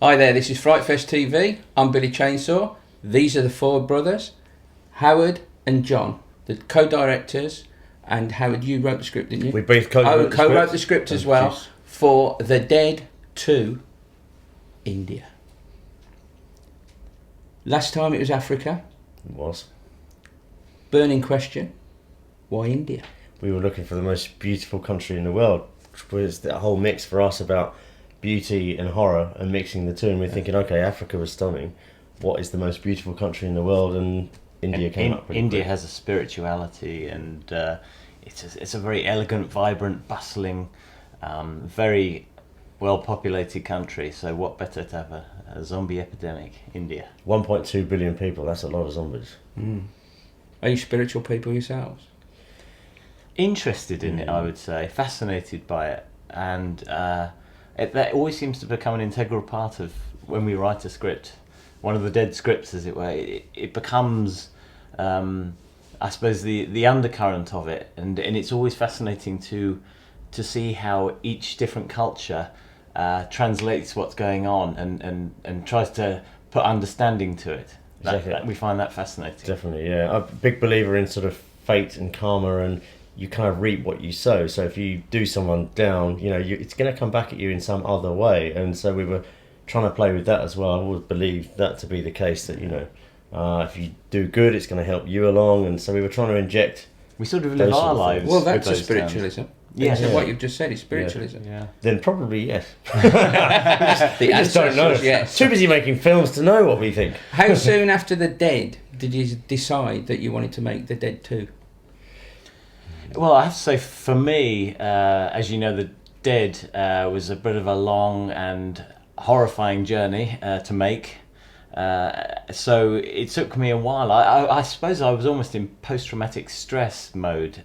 Hi there, this is FrightFest TV. I'm Billy Chainsaw. These are the Ford brothers, Howard and John, the co-directors. And Howard, you wrote the script, didn't you? We both co-wrote the script as well for The Dead 2 India. Last time it was Africa. It was. Burning question, why India? We were looking for the most beautiful country in the world, which was that whole mix for us about beauty and horror and mixing the two, and we're thinking, okay, Africa was stunning. What is the most beautiful country in the world? And India came up pretty India quick. has a spirituality, and it's a very elegant, vibrant, bustling, very well-populated country. So what better to have a zombie epidemic? India. 1.2 billion people, that's a lot of zombies. Are you spiritual people yourselves? Interested in it, I would say. Fascinated by it, and that always seems to become an integral part of when we write a script. One of the dead scripts, as it were. It becomes, I suppose, the undercurrent of it, and it's always fascinating to see how each different culture translates what's going on and tries to put understanding to it. Exactly. We find that fascinating. Definitely, yeah. I'm a big believer in sort of fate and karma, and you kind of reap what you sow. So if you do someone down, it's going to come back at you in some other way. And so we were trying to play with that as well. I always believed that to be the case, that if you do good, it's going to help you along. And so we were trying to inject. We sort of live our lives. Well, that's a with those spiritualism. terms. Yes. Yeah. What you've just said is spiritualism. Yeah. Then probably yes. The We just don't know. answer is yes. Too busy making films to know what we think. How soon after The Dead did you decide that you wanted to make The Dead 2? Well, I have to say, for me, as you know, The Dead was a bit of a long and horrifying journey to make. So it took me a while. I suppose I was almost in post-traumatic stress mode.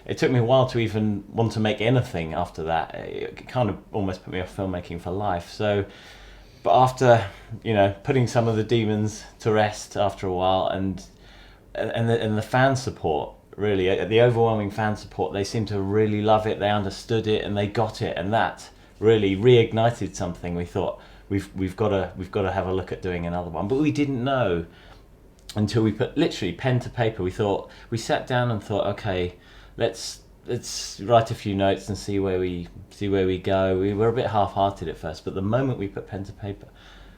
It took me a while to even want to make anything after that. It kind of almost put me off filmmaking for life. So, but after, putting some of the demons to rest after a while, and the fan support, really, the overwhelming fan support, they seemed to really love it. They understood it and they got it, and that really reignited something. We thought we've got to have a look at doing another one, but we didn't know until we put literally pen to paper. We sat down and thought, okay, let's write a few notes and see where we go. We were a bit half-hearted at first, but the moment we put pen to paper,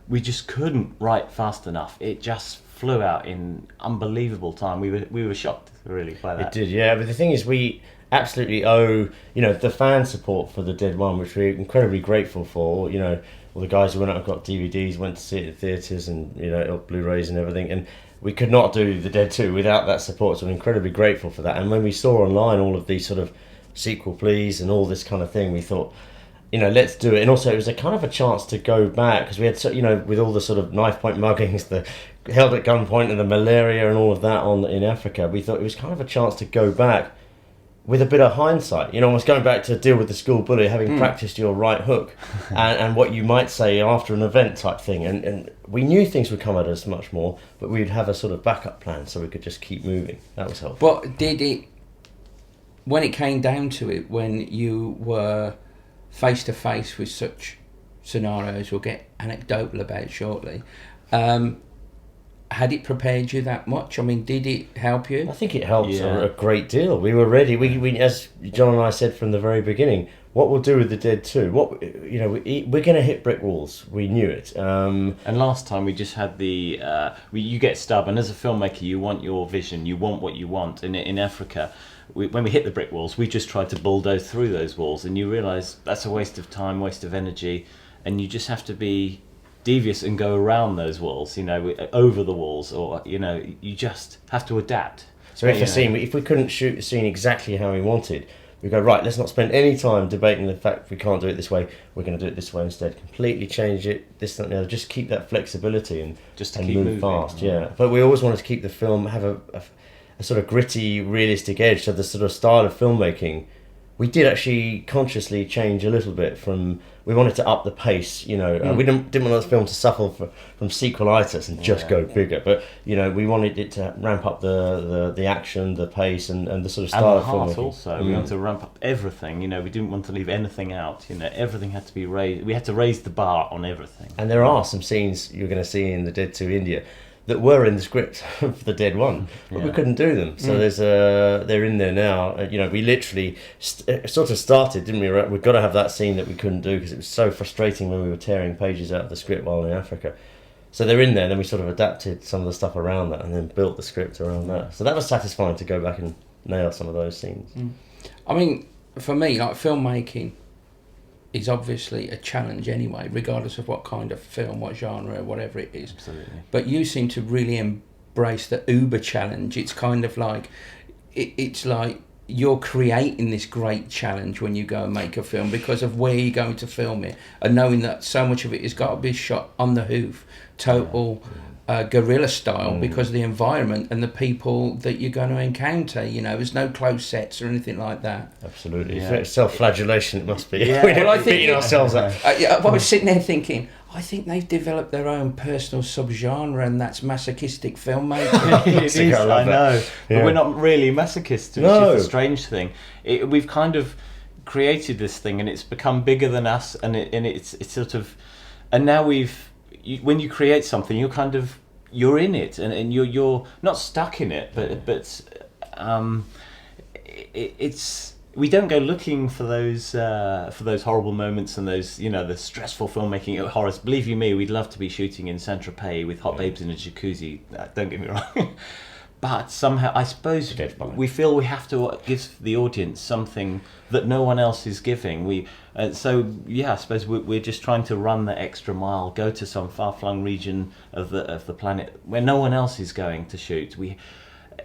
we just couldn't write fast enough. It just flew out in unbelievable time. We were shocked, really, by that. It did, yeah. But the thing is, we absolutely owe, the fan support for The Dead 1, which we're incredibly grateful for. All the guys who went out and got DVDs, went to see it in theatres and, Blu-rays and everything. And we could not do The Dead 2 without that support, so we're incredibly grateful for that. And when we saw online all of these sort of sequel pleas and all this kind of thing, we thought, let's do it. And also it was a kind of a chance to go back, because we had, with all the sort of knife point muggings, the held at gunpoint and the malaria and all of that in Africa, we thought it was kind of a chance to go back with a bit of hindsight, almost going back to deal with the school bully, having practiced your right hook and what you might say after an event type thing. And we knew things would come at us much more, but we'd have a sort of backup plan so we could just keep moving. That was helpful. But did it, when it came down to it, when you were face to face with such scenarios, we'll get anecdotal about shortly, had it prepared you that much? I mean, did it help you? I think it helped a great deal. We were ready. We, as John and I said from the very beginning, what we'll do with The Dead 2, we're going to hit brick walls. We knew it. And last time we just had you get stubborn. As a filmmaker, you want your vision, you want what you want. In Africa, when we hit the brick walls, we just tried to bulldoze through those walls, and you realise that's a waste of time, waste of energy, and you just have to be devious and go around those walls, over the walls, or you just have to adapt. So if we couldn't shoot the scene exactly how we wanted, we go, right, let's not spend any time debating the fact we can't do it this way, we're going to do it this way instead, completely change it, this, that and the other, just keep that flexibility and keep move moving. Fast. But we always wanted to keep the film, have a sort of gritty, realistic edge, so the sort of style of filmmaking we did actually consciously change a little bit from. We wanted to up the pace, you know. We didn't want the film to suffer from sequelitis and just go bigger, but you know, we wanted it to ramp up the action, the pace, and the sort of style and the heart of filmmaking. also. We wanted to ramp up everything. You know, we didn't want to leave anything out. You know, everything had to be raised. We had to raise the bar on everything. And there are some scenes you're going to see in The Dead 2 India that were in the script for The Dead 1, but we couldn't do them. So they're in there now. You know, we literally sort of started, didn't we? We've got to have that scene that we couldn't do because it was so frustrating when we were tearing pages out of the script while in Africa. So they're in there, and then we sort of adapted some of the stuff around that and then built the script around that. So that was satisfying to go back and nail some of those scenes. I mean, for me, like, filmmaking is obviously a challenge anyway, regardless of what kind of film, what genre, whatever it is. Absolutely. But you seem to really embrace the Uber challenge. It's kind of like, it's like you're creating this great challenge when you go and make a film because of where you're going to film it, and knowing that so much of it has got to be shot on the hoof, total guerrilla style, because of the environment and the people that you're going to encounter. You know, there's no close sets or anything like that. Absolutely. Yeah. It's self-flagellation, it must be. Yeah. We're Well, I think beating ourselves up. I was sitting there thinking, I think they've developed their own personal subgenre, and that's masochistic filmmaking. It is, I love I know. that. But Yeah. we're not really masochists, which No. is the strange thing. We've kind of created this thing, and it's become bigger than us, and it's sort of, and now when you create something, you're in it, and you're not stuck in it, but it's. We don't go looking for those horrible moments and those, you know, the stressful filmmaking horrors. Believe you me, we'd love to be shooting in Saint-Tropez with hot babes in a jacuzzi. Don't get me wrong, but somehow I suppose we feel we have to give the audience something that no one else is giving. I suppose we're just trying to run the extra mile, go to some far-flung region of the planet where no one else is going to shoot.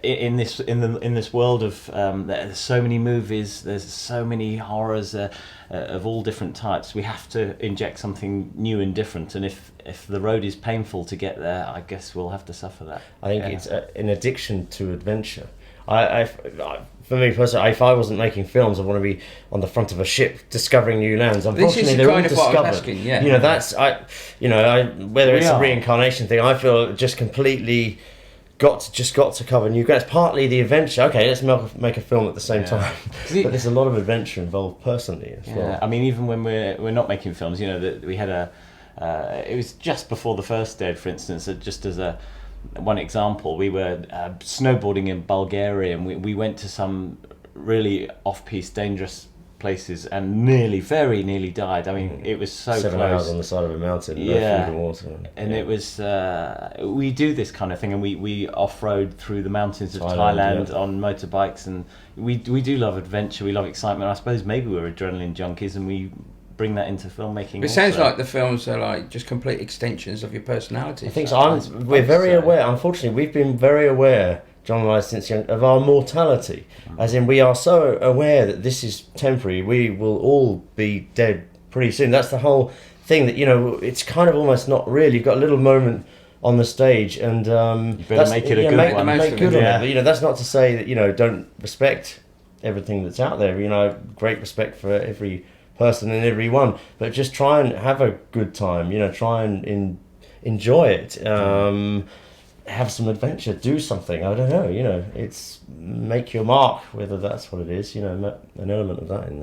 In this world of there's so many movies, there's so many horrors of all different types. We have to inject something new and different, and if the road is painful to get there, I guess we'll have to suffer that. I think it's an addiction to adventure. For me personally, if I wasn't making films, I want to be on the front of a ship discovering new lands. Unfortunately, they're all discovered. Yeah. You know, whether it's a reincarnation thing, I feel just completely got to cover new ground. It's partly the adventure. Okay, let's make a film at the same time, but there's a lot of adventure involved personally as well. I mean, even when we're not making films, you know, we had it was just before the first Dead, for instance, just as one example, we were snowboarding in Bulgaria, and we went to some really off-piste, dangerous places, and very nearly died. I mean, it was so 7 close. hours on the side of a mountain, no food and water. And it was, we do this kind of thing, and we off-road through the mountains of Thailand on motorbikes, and we do love adventure, we love excitement. I suppose maybe we're adrenaline junkies, and we bring that into filmmaking. It sounds like the films are like just complete extensions of your personality. I think so. We're very aware, unfortunately, we've been very aware, John and I, since young, of our mortality. As in, we are so aware that this is temporary. We will all be dead pretty soon. That's the whole thing, that, you know, it's kind of almost not real. You've got a little moment on the stage, and you better make it a good one. Make good on it. But, you know, that's not to say that, you know, don't respect everything that's out there. You know, great respect for every person and everyone, but just try and have a good time. You know, try and enjoy it. Have some adventure, do something, I don't know, you know, it's make your mark, whether that's what it is, you know, an element of that in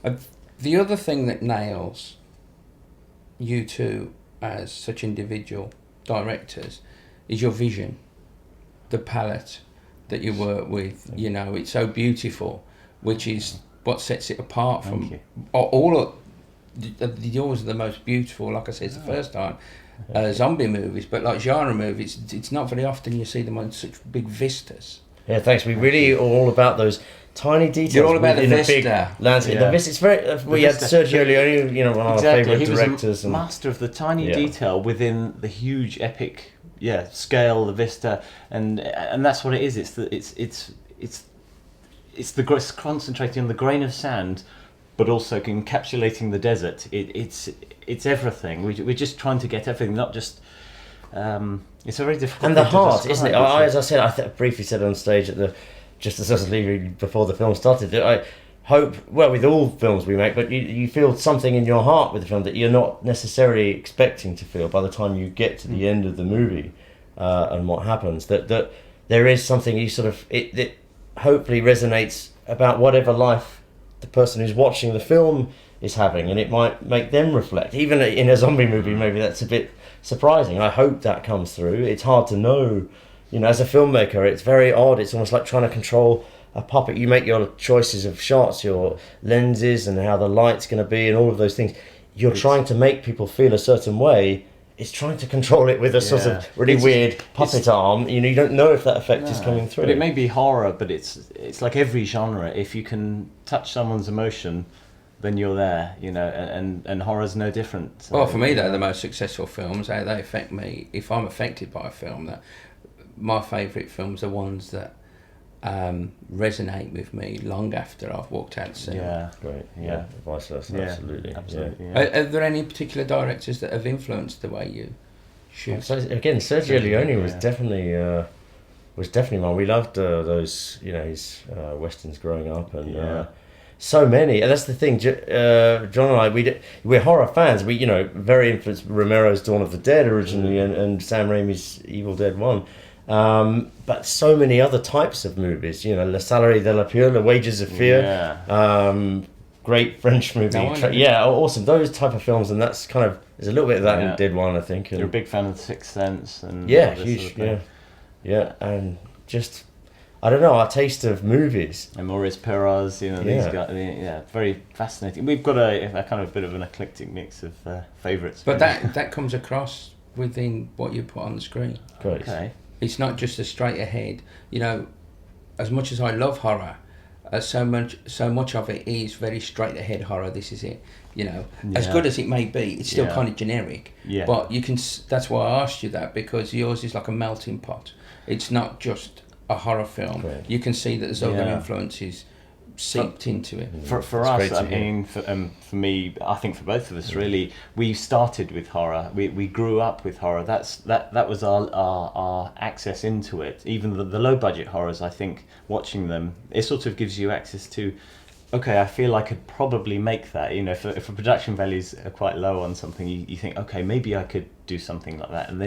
there. The other thing that nails you two as such individual directors is your vision, the palette that you work with. You know, it's so beautiful, which is what sets it apart from all of yours are the most beautiful, like I said, it's the first time. Zombie movies, but like genre movies, it's not very often you see them on such big vistas. Yeah, thanks. We really are all about those tiny details. You're all about the vista. Big landscape. The vista. It's very. We had Sergio Leone, you know, one of our favourite directors. He was a master of the tiny detail within the huge epic, scale, the vista, and that's what it is. It's concentrating on the grain of sand, but also encapsulating the desert. It's everything. We're just trying to get everything, not just. It's a very difficult. And the heart, isn't it? As I said, briefly said on stage just as I was leaving before the film started, that hope, well, with all films we make, but you feel something in your heart with the film that you're not necessarily expecting to feel by the time you get to the end of the movie, and what happens. That there is something you sort of it hopefully resonates about whatever life the person who's watching the film is having, and it might make them reflect. Even in a zombie movie, maybe that's a bit surprising. I hope that comes through. It's hard to know, as a filmmaker, it's very odd. It's almost like trying to control a puppet. You make your choices of shots, your lenses, and how the light's going to be, and all of those things. You're trying to make people feel a certain way. It's trying to control it with a sort of really weird puppet arm. You don't know if that effect is coming through. But it may be horror, but it's like every genre. If you can touch someone's emotion, then you're there, and horror's no different. So, well, for me, they're the most successful films. How they affect me. If I'm affected by a film, that my favourite films are ones that resonate with me long after I've walked out the cinema. Yeah, great. Yeah, vice versa. Absolutely. Are there any particular directors that have influenced the way you shoot? So again, Sergio Leone was definitely one. We loved those, his westerns growing up, and so many. And that's the thing. John and I, we're horror fans. We very influenced Romero's Dawn of the Dead originally, and Sam Raimi's Evil Dead 1. But so many other types of movies, La Sallerie de la Peur, The Wages of Fear, great French movie. Awesome. Those type of films, and that's kind of, there's a little bit of that in Dead One, I think. And you're a big fan of The Sixth Sense, and huge, sort of and just, I don't know, our taste of movies. And Maurice Perras, these guys, very fascinating. We've got a kind of bit of an eclectic mix of favourites. But that comes across within what you put on the screen. Great. Okay. It's not just a straight ahead. As much as I love horror, so much of it is very straight ahead horror. This is it. As good as it may be, it's still kind of generic. Yeah. But you can. That's why I asked you that, because yours is like a melting pot. It's not just a horror film. Right. You can see that there's other influences seeped into it. For us, I mean, for me, I think for both of us, really, we started with horror. We grew up with horror. That was our access into it. Even the low budget horrors, I think, watching them, it sort of gives you access to, okay, I feel I could probably make that. If a production values are quite low on something, you think, okay, maybe I could do something like that, and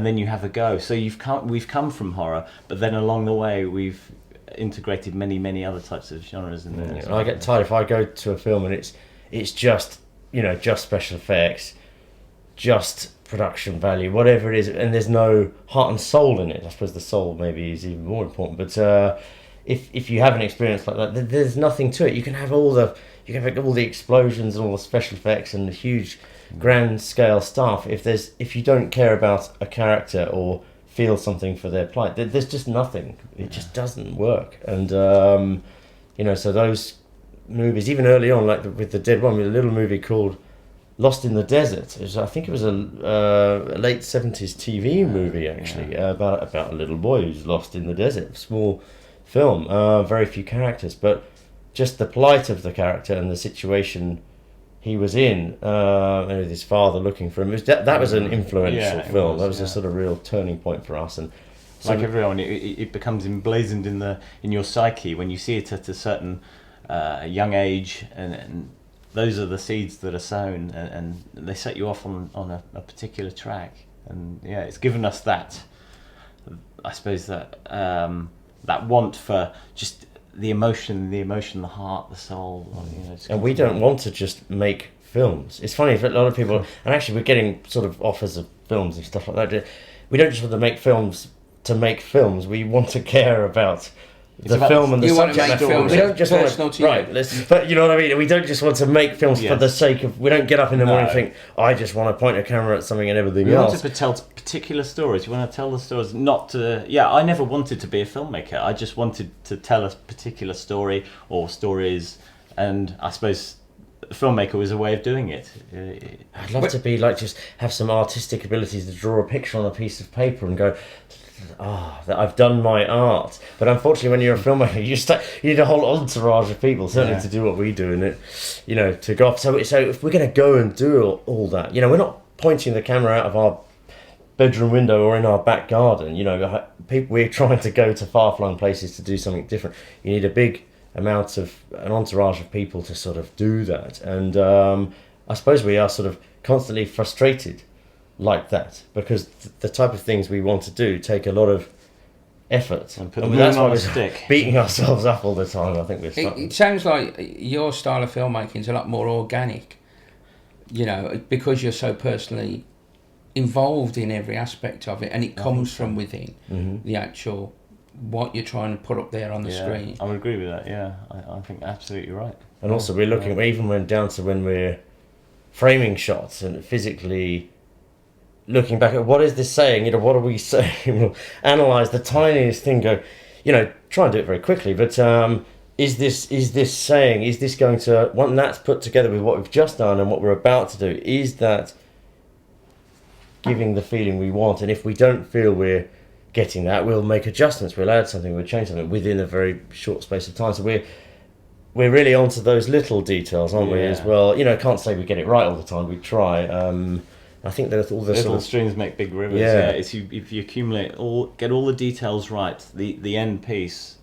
then you have a go. So we've come from horror, but then along the way we've integrated many other types of genres in there. I get tired if I go to a film and it's just just special effects, just production value, whatever it is, and there's no heart and soul in it. I suppose the soul maybe is even more important, but if you have an experience like that, there's nothing to it. You can have all the explosions and all the special effects and the huge grand scale stuff. If you don't care about a character or feel something for their plight, there's just nothing. It just doesn't work. And so those movies, even early on, like with the Dead One, with a little movie called Lost in the Desert. I think it was a late 70s TV movie, actually, about a little boy who's lost in the desert. Small film, very few characters, but just the plight of the character and the situation he was in, and with his father looking for him. That was an influential film. That was a sort of real turning point for us. And so, like everyone, it becomes emblazoned in your psyche when you see it at a certain young age, and those are the seeds that are sown, and they set you off on a particular track. And it's given us that, I suppose, that want for just the emotion, the heart, the soul. And we don't want to just make films. It's funny, a lot of people, and actually we're getting sort of offers of films and stuff like that. We don't just want to make films to make films. We want to care about the film and the subject matter. We don't just want to, but you know what I mean? We don't just want to make films for the sake of, we don't get up in the morning and think, I just want to point a camera at something and everything else. We want to tell particular stories. We want to tell the stories, not to, I never wanted to be a filmmaker. I just wanted to tell a particular story or stories, and I suppose a filmmaker was a way of doing it. I'd love to be like, just have some artistic abilities to draw a picture on a piece of paper and go, that I've done my art. But unfortunately, when you're a filmmaker, you need a whole entourage of people, certainly to do what we do, and to go off. So if we're going to go and do all that, we're not pointing the camera out of our bedroom window or in our back garden. We're trying to go to far-flung places to do something different. You need a big amount of an entourage of people to sort of do that, and I suppose we are sort of constantly frustrated like that, because the type of things we want to do take a lot of effort, and put the moon on a stick, beating ourselves up all the time. I think we're it sounds like your style of filmmaking is a lot more organic, you know, because you're so personally involved in every aspect of it, and it comes from within the actual what you're trying to put up there on the screen. I would agree with that. Yeah, I think absolutely right. And also we're looking, we even went down to when we're framing shots and physically looking back at what is this saying, you know, what are we saying? We'll analyse the tiniest thing, go, you know, try and do it very quickly, but is this saying, is this going to, when that's put together with what we've just done and what we're about to do, is that giving the feeling we want? And if we don't feel we're getting that, we'll make adjustments, we'll add something, we'll change something within a very short space of time. So we're really onto those little details, aren't we, as well? You know, I can't say we get it right all the time, we try. I think there's all the little sort of streams make big rivers. Yeah, it's if you accumulate get all the details right, the end piece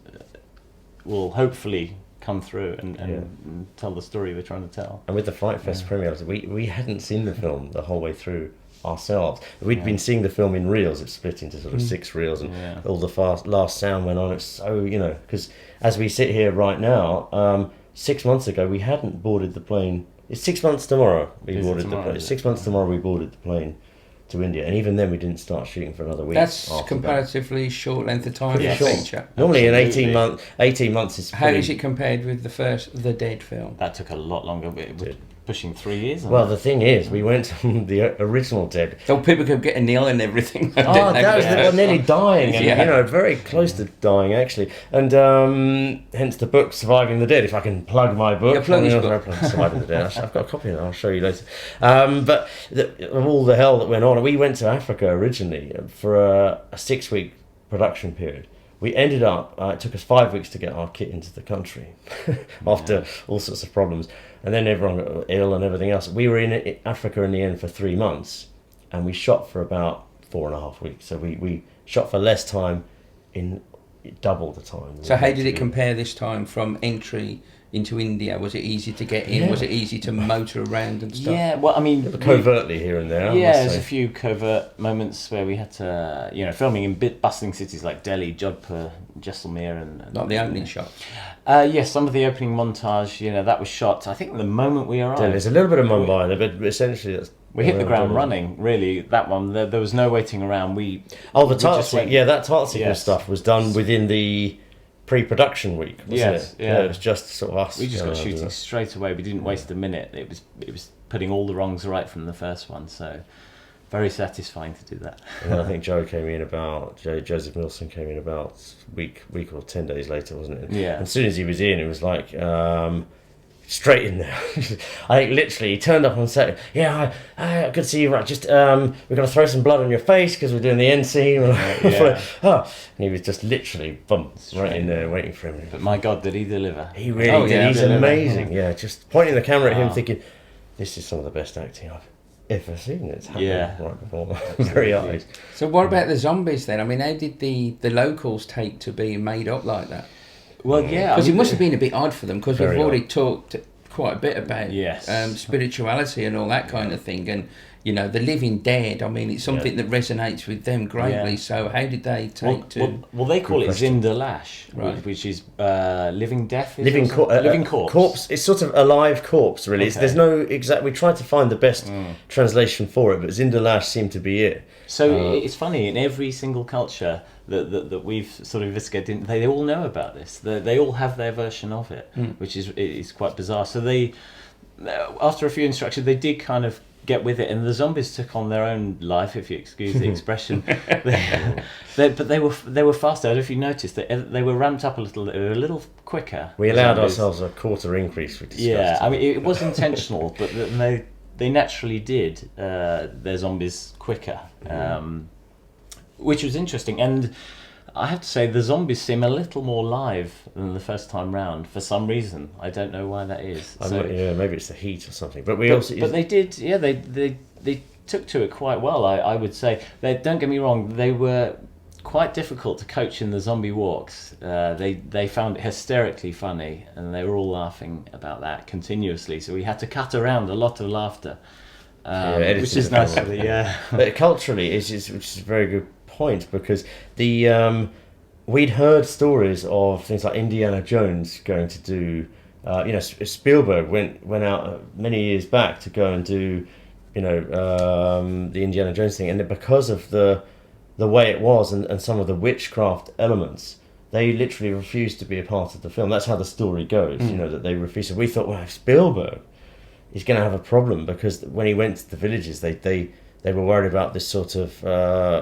will hopefully come through and tell the story we're trying to tell. And with the FrightFest premiere, we hadn't seen the film the whole way through ourselves. We'd been seeing the film in reels. It's split into sort of 6 reels, and all the last sound went on. It's so, you know, because as we sit here right now, 6 months ago we hadn't boarded the plane. It's 6 months tomorrow we boarded the plane. 6 months tomorrow we boarded the plane to India, and even then we didn't start shooting for another week. That's comparatively short length of time for a feature. Normally Absolutely. an 18 months is How is it compared with the Dead film? That took a lot longer. We're pushing 3 years. Well, the thing is, we went to the original Dead. So people could get a nail and everything. That was nearly dying, and you know, very close to dying actually, and hence the book "Surviving the Dead." If I can plug my book, Surviving the Dead. I've got a copy of it. I'll show you later. But of all the hell that went on, we went to Africa originally for a 6-week production period. We ended up, it took us 5 weeks to get our kit into the country after all sorts of problems. And then everyone got ill and everything else. We were in Africa in the end for 3 months, and we shot for about 4.5 weeks. So we shot for less time in double the time. So how did it compare this time from entry into India? Was it easy to get in? Was it easy to motor around and stuff? Yeah, well, I mean, covertly here and there. Yeah, there's a few covert moments where we had to, you know, filming in bustling cities like Delhi, Jodhpur, Jaisalmer, and not the opening shot. Yes, some of the opening montage, you know, that was shot. I think the moment we arrived. There's a little bit of Mumbai there, but essentially that's. We hit the ground running, really. That one, there was no waiting around. The Tart sequence stuff was done within the pre-production week, wasn't it? Yeah, it was just sort of us. We just got shooting straight away. We didn't waste a minute. It was putting all the wrongs right from the first one. So very satisfying to do that. And then I think Joseph Milson came in about week or 10 days later, wasn't it? Yeah. And as soon as he was in, it was like straight in there. I think literally he turned up on set. Yeah, I could see you. Right, just we're gonna throw some blood on your face because we're doing the end scene. And he was just literally right in there waiting for him. But my God, did he deliver? He really did. He's amazing. Yeah, just pointing the camera at him, thinking, "This is some of the best acting I've ever seen." It's happening right before my very eyes. So what about the zombies then? I mean, how did the locals take to being made up like that? Well, yeah, because it must have been a bit odd for them, because we've already talked quite a bit about spirituality and all that kind of thing, and you know, the living dead. I mean, it's something that resonates with them greatly. Yeah. So how did they take to? Well, they call it Zinda Lash, which is living death. Living corpse. Corpse. It's sort of a live corpse, really. Okay. There's no exact. We tried to find the best translation for it, but Zinda Lash seemed to be it. So it's funny, in every single culture that we've sort of investigated, they all know about this. They all have their version of it, which is quite bizarre. So they, after a few instructions, they did kind of get with it, and the zombies took on their own life, if you excuse the expression. But they were faster. I don't know if you noticed that they were ramped up a little. They were a little quicker. We allowed ourselves a quarter increase. We discussed. Yeah, I mean it was intentional, but they naturally did their zombies quicker, which was interesting. And I have to say, the zombies seem a little more live than the first time round for some reason. I don't know why that is. Maybe it's the heat or something. But they did. Yeah, they took to it quite well. I would say. Don't get me wrong. They were quite difficult to coach in the zombie walks. They found it hysterically funny, and they were all laughing about that continuously. So we had to cut around a lot of laughter, which is nice. But culturally, which is a very good point, because we'd heard stories of things like Indiana Jones going to do. Spielberg went out many years back to go and do, the Indiana Jones thing, and because of the way it was and some of the witchcraft elements, they literally refused to be a part of the film. That's how the story goes, that they refused. So we thought, well, if Spielberg is going to have a problem, because when he went to the villages, they were worried about this sort of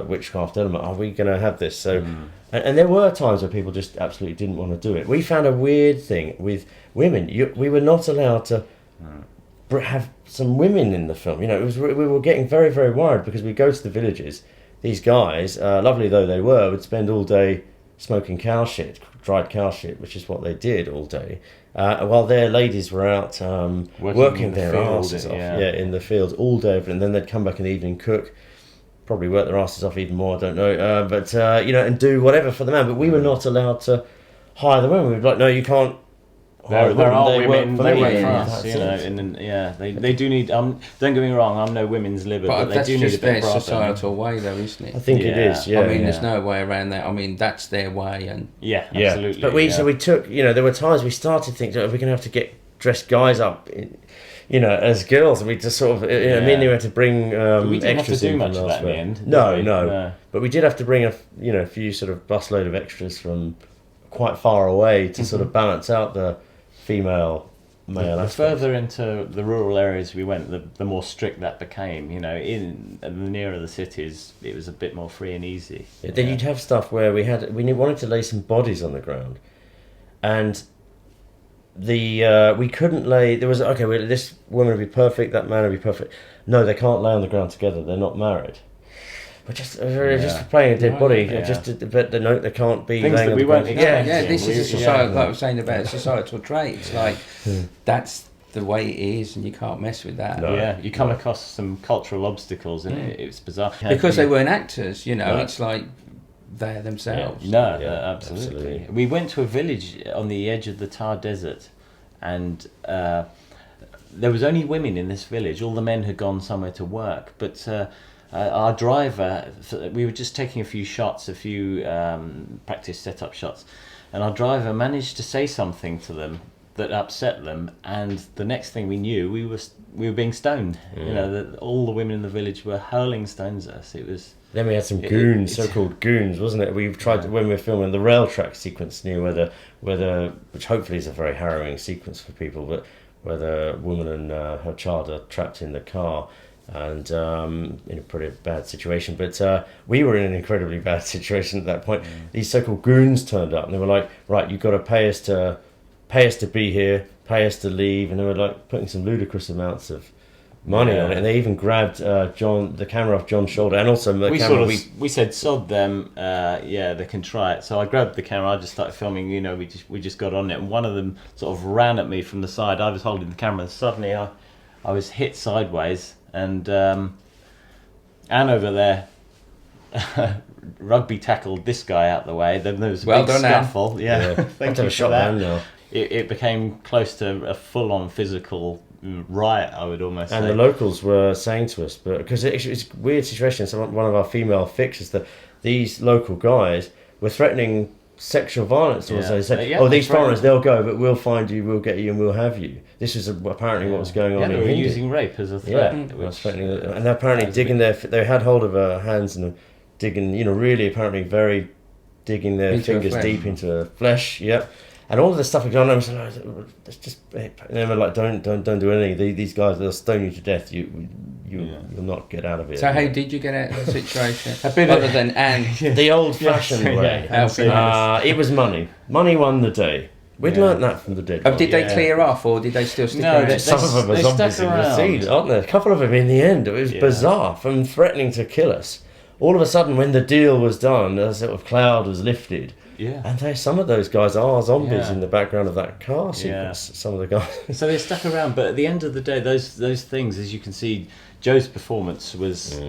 witchcraft element. Are we going to have this? So, and there were times where people just absolutely didn't want to do it. We found a weird thing with women. We were not allowed to have some women in the film. We were getting very, very worried, because we go to the villages. These guys, lovely though they were, would spend all day smoking cow shit, dried cow shit, which is what they did all day, while their ladies were out working their asses off, in the fields all day, and then they'd come back in the evening, cook, probably work their asses off even more, I don't know, but and do whatever for the man. But we were not allowed to hire the women. We were like, no, you can't. There are women. They work for us, they do need. Don't get me wrong, I'm no women's liver, but they do need a bit of their societal way, though, isn't it? I think it is. Yeah, there's no way around that. I mean, that's their way, and absolutely. But we took. There were times we started thinking, are we going to have to get dressed guys up, as girls, and we just sort of. Mainly we had to bring. We didn't have to do much of that in the end. No. But we did have to bring a few sort of busload of extras from quite far away to sort of balance out the female male aspect. The further into the rural areas we went, the more strict that became. In the nearer the cities, it was a bit more free and easy. Then you'd have stuff where we wanted to lay some bodies on the ground, and we couldn't lay. There was this woman would be perfect, that man would be perfect. No, they can't lay on the ground together. They're not married. We're just playing a dead body. But they can't be things laying that on we the weren't ground. This is a societal, like I was saying about societal trait. It's like that's the way it is, and you can't mess with that. You come across some cultural obstacles, and it's bizarre because they weren't actors. It's like they're themselves. Absolutely. We went to a village on the edge of the Thar Desert, and there was only women in this village. All the men had gone somewhere to work, but. Our driver, we were just taking a few practice setup shots, and our driver managed to say something to them that upset them, and the next thing we knew, we were being stoned. All the women in the village were hurling stones at us. It was. Then we had some goons, so-called goons, wasn't it? We've tried when we were filming the rail track sequence near where the which hopefully is a very harrowing sequence for people, but where the woman and her child are trapped in the car. And in a pretty bad situation, but we were in an incredibly bad situation at that point. These so-called goons turned up, and they were like, "Right, you've got to pay us to be here, pay us to leave," and they were like putting some ludicrous amounts of money on it. And they even grabbed the camera off John's shoulder, and also the camera. We said, "Sod them, they can try it." So I grabbed the camera, I just started filming. We just got on it, and one of them sort of ran at me from the side. I was holding the camera, and suddenly I was hit sideways. And Anne over there rugby tackled this guy out the way. Then there was a big scuffle. Thank you for that. It became close to a full-on physical riot, I would almost say. And the locals were saying to us, because it's a weird situation. So one of our female fixers, that these local guys were threatening sexual violence. They said, these foreigners, they'll go, but we'll find you, we'll get you, and we'll have you. This was apparently what was going on. They were using rape as a threat. And apparently digging they had hold of her hands and digging, really apparently very digging their fingers deep into her flesh. And all of this stuff had gone on. I was like, let's just. And they were like, don't do anything. These guys, they'll stone you to death. You'll not get out of it. So how did you get out of the situation? Other than the old-fashioned way. It was money. Money won the day. We'd learnt that from the dead. Did they clear off, or did they still stick around? Some of them are zombies in the scene, aren't there? A couple of them in the end. It was bizarre, from threatening to kill us all of a sudden, when the deal was done, a sort of cloud was lifted. Yeah. And some of those guys are zombies Yeah. in the background of that car sequence. Some of the guys. So they stuck around, but at the end of the day, those things, as you can see, Joe's performance was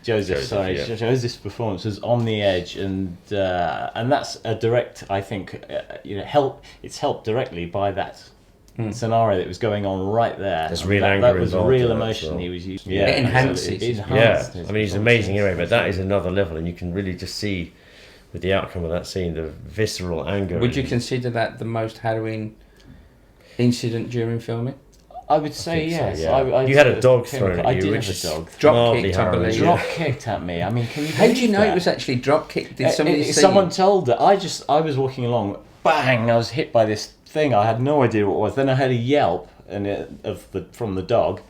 Joseph's performance was on the edge, and that's a direct, I think, it's helped directly by that scenario that was going on right there. There's real that, anger that was involved real in that emotion as well. he was using. It enhances. It Yeah, enhanced I his mean, he's performance. amazing anyway, but that is another level, and you can really just see with the outcome of that scene, the visceral anger. Would you consider that the most harrowing incident during filming? I would say yes. So, yeah. I You had a dog thrown at I you, did which have is a dog. Drop mildly kicked, I harrowing. believe. Drop kicked at me. I mean, can you? How did you believe know that? it was actually drop kicked? Did somebody see? Someone told it. I was walking along, bang! I was hit by this thing. I had no idea what it was. Then I heard a yelp from the dog,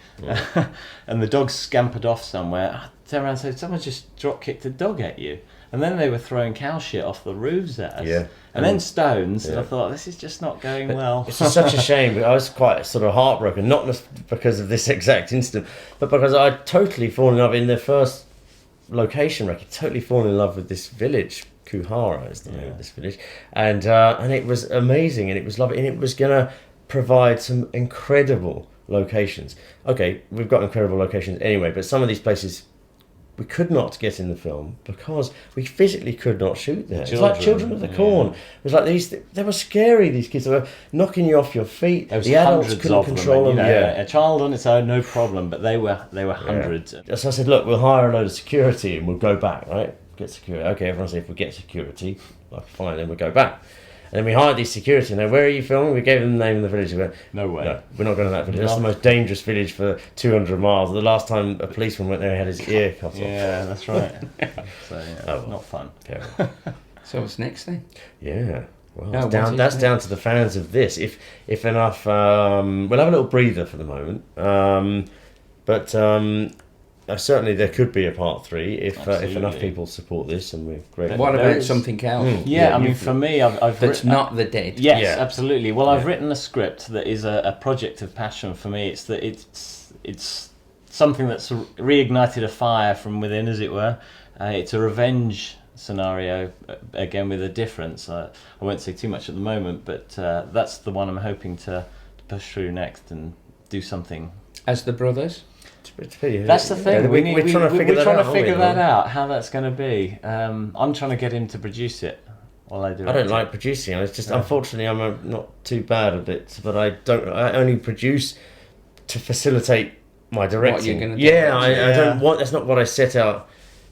and the dog scampered off somewhere. I turned around and said, "Someone just drop kicked a dog at you." And then they were throwing cow shit off the roofs at us. Yeah. And then stones. And Yeah. I thought, this is just not going well. It's just such a shame. I was quite sort of heartbroken, not just because of this exact incident, but because I'd totally fallen in love in their first location record. Totally fallen in love with this village. Kuhara is the name of this village, and it was amazing, and it was lovely, and it was gonna provide some incredible locations. Okay, we've got incredible locations anyway, but some of these places we could not get in the film because we physically could not shoot there. It's like Children of the Corn. It was like they were scary, these kids. They were knocking you off your feet. There was the adults hundreds couldn't of control them. them. And, a child on its own, no problem, but they were hundreds. So I said, look, we'll hire a load of security and we'll go back, right? Get security. Okay, everyone said if we get security, like, fine, then we'll go back. And then we hired these security, and they, where are you filming? We gave them the name of the village. We went, No way. no, we're not going to that village. That's the most dangerous village for 200 miles. The last time a policeman went there, he had his ear cut off. Yeah, that's right. So, well. not fun. Yeah. So what's next then? Yeah. Well, No, that's down to the fans of this. If enough, we'll have a little breather for the moment. But certainly there could be a part 3 if enough people support this, and we're great. What There about is- something else Yeah, I mean, for me, I've that's written, not the dead? Yes, Yeah. absolutely. Well, I've written a script that is a project of passion for me. It's something that's reignited a fire from within, as it were. It's a revenge scenario, again with a difference. I won't say too much at the moment, but that's the one I'm hoping to push through next and do something. As the brothers? That's the thing. We're trying to figure that out, how that's going to be. I'm trying to get him to produce it while I do it. I don't like producing. It's just unfortunately I'm not too bad at it, but I only produce to facilitate my directing. What you're gonna do. Yeah, I don't want. That's not what I set out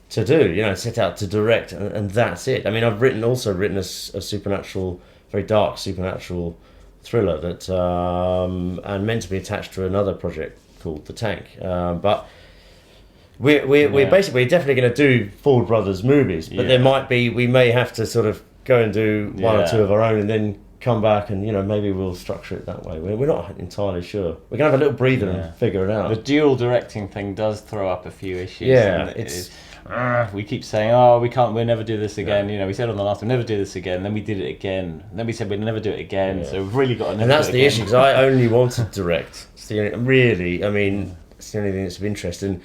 to do. You know, I set out to direct, and that's it. I mean, I've also written a supernatural, very dark supernatural thriller that and meant to be attached to another project called The Tank, but we're basically definitely going to do Ford Brothers movies, but we may have to sort of go and do one or two of our own and then come back and maybe we'll structure it that way. We're not entirely sure. We're going to have a little breather and figure it out. The dual directing thing does throw up a few issues. Yeah, and we keep saying, we'll never do this again. We said on the last one, never do this again. Then we did it again. And then we said we'd never do it again. Yeah. So we've really got to. And that's the issue, because I only want to direct. It's the only, it's the only thing that's of interest. And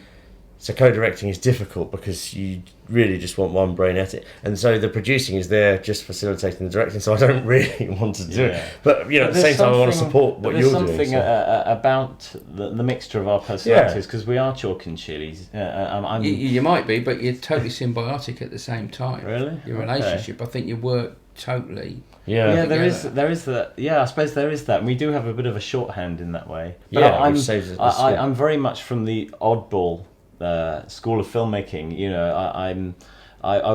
so co-directing is difficult because you really just want one brain at it, and so the producing is there just facilitating the directing. So I don't really want to do it, but at the same time I want to support what you're doing. There's something about the mixture of our personalities, because we are chalk and chilies. You might be, but you're totally symbiotic at the same time. Really? Your relationship, I think you work totally. Yeah, there is that. Yeah, I suppose there is that, and we do have a bit of a shorthand in that way. But I'm very much from the oddball school of filmmaking. I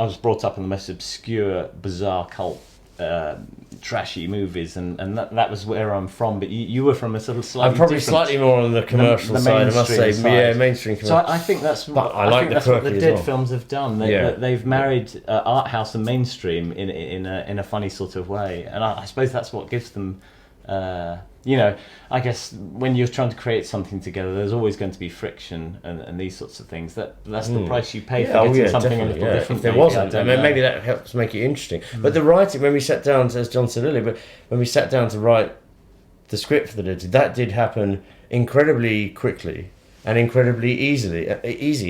was brought up in the most obscure, bizarre, cult, trashy movies, and that was where I'm from. But you were from a sort of slightly. I'm probably slightly more on the commercial side, I must say. Side. Yeah, mainstream commercial. So I think that's what the Dead films have done. They've married art house and mainstream in a funny sort of way, and I suppose that's what gives them. I guess when you're trying to create something together, there's always going to be friction and these sorts of things. That's the price you pay for getting something a little different. If there wasn't, maybe that helps make it interesting. But the writing, when we sat down, as John said earlier, but when we sat down to write the script for the Dead, that did happen incredibly quickly and incredibly easy.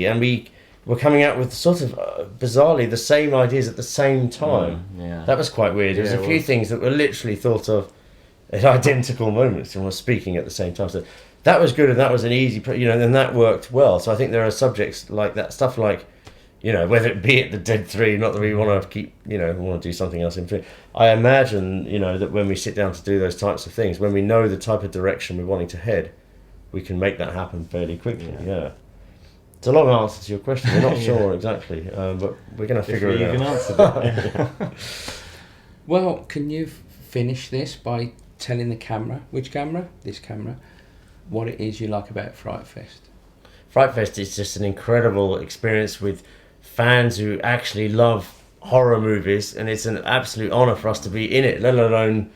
And we were coming out with sort of bizarrely the same ideas at the same time. Yeah. That was quite weird. There was Yeah, a it few was. things that were literally thought of at identical moments and were speaking at the same time. So that was good, and that was an easy, and that worked well. So I think there are subjects like that, stuff like, whether it be at the Dead 3, not that we want to keep, we want to do something else in between. I imagine, that when we sit down to do those types of things, when we know the type of direction we're wanting to head, we can make that happen fairly quickly. Yeah. It's a long answer to your question. We're not sure exactly, but we're going to figure it out. You can answer it. Well, can you finish this by telling the camera, which camera? This camera, what it is you like about FrightFest? FrightFest is just an incredible experience with fans who actually love horror movies, and it's an absolute honour for us to be in it, let alone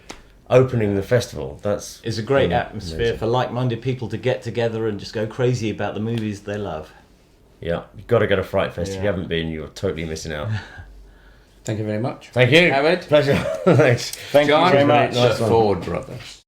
opening the festival. It's a great atmosphere for like-minded people to get together and just go crazy about the movies they love. Yeah, you've got to go to FrightFest. If you haven't been, you're totally missing out. Thank you very much. Thank you. Howard. Pleasure. Thanks. Thank you very much. Nice Ford Brothers.